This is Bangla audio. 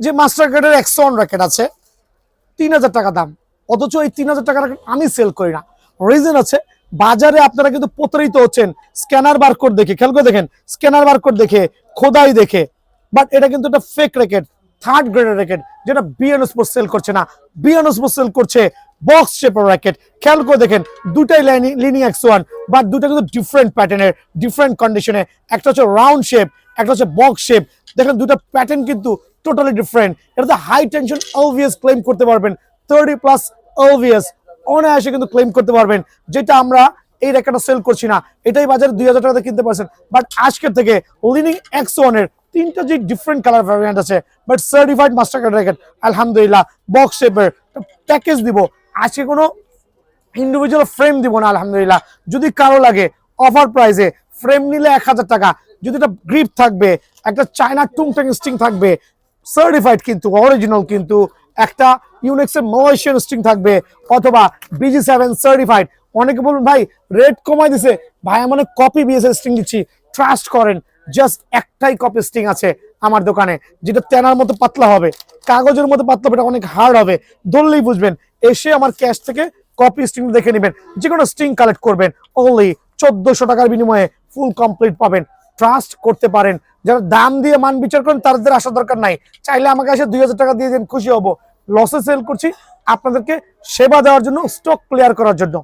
যে মাস্টার কার্ডের X1 র্যাকেট আছে 3000 টাকা দাম, অথচ এই 3000 টাকা আমি সেল করি না। রিজন আছে, বাজারে আপনারা কিন্তু প্রতারিত হচ্ছেন স্ক্যানার বারকোড দেখে। খেয়াল করে দেখেন, স্ক্যানার বারকোড দেখে, খোদাই দেখে। বাট এটা কিন্তু একটা ফেক র্যাকেট, থার্ড গ্রেডের র্যাকেট, যেটা বিএনও স্পোর্টস সেল করছে না। বিএনও স্পোর্টস সেল করছে বক্স শেপের র্যাকেট। খেয়াল করে দেখেন, দুটাই লিনি X1, বাট দুটা কিন্তু ডিফারেন্ট প্যাটার্নের, ডিফারেন্ট কন্ডিশনে। একটা হচ্ছে রাউন্ড শেপ, একটা হচ্ছে বক্স শেপ। দেখেন দুটা প্যাটার্ন কিন্তু টোটালি ডিফারেন্ট। এটাতে হাই টেনশন LVS ক্লেম করতে পারবেন, 30+ LVS অনায়াসে কিন্তু ক্লেম করতে পারবেন, যেটা আমরা এই র্যাকেটটা সেল করছি না। এটাই বাজারে 2000 টাকাতে কিনতে পারছেন। বাট আজকের থেকে লিনিং X1 এর 3টা যে ডিফারেন্ট কালার ভ্যারিয়েন্ট আছে, but certified master card racket, আলহামদুলিল্লাহ বক্স শেপের প্যাকেজ দিব। আজকে কোনো ইন্ডিভিজুয়াল ফ্রেম দিব না, আলহামদুলিল্লাহ। যদি কারো লাগে অফার প্রাইসে ফ্রেম নিলে 1000 টাকা, যদি এটা গ্রিপ থাকবে, একটা চায়না টুংটাং স্টিং থাকবে, সার্টিফাইড কিন্তু অরিজিনাল, কিন্তু একটা ইউনিক্সের মালয়েশিয়ান স্টিং থাকবে, অথবা BG7 সার্টিফাইড। অনেকে বলুন ভাই রেট কমাই দিছে, ভাই আমি কপি BSL স্টিং দিচ্ছি, ট্রাস্ট করেন। জাস্ট একটাই কপি স্টিং আছে আমার দোকানে, যেটা তেনার মতো পাতলা হবে, কাগজের মতো পাতলা হবে, এটা অনেক হার্ড হবে, ধরলেই বুঝবেন। এসে আমার ক্যাশ থেকে কপি স্টিং দেখে নেবেন, যে কোনো স্টিং কালেক্ট করবেন, অনলি 1400 টাকার বিনিময়ে ফুল কমপ্লিট পাবেন। ট্রাস্ট করতে পারেন। যারা দাম দিয়ে মান বিচার করেন তাদের আসার দরকার নাই, চাইলে আমাকে এসে 2000 টাকা দিয়ে দেন, খুশি হব। লসে সেল করছি আপনাদেরকে সেবা দেওয়ার জন্য, স্টক ক্লিয়ার করার জন্য।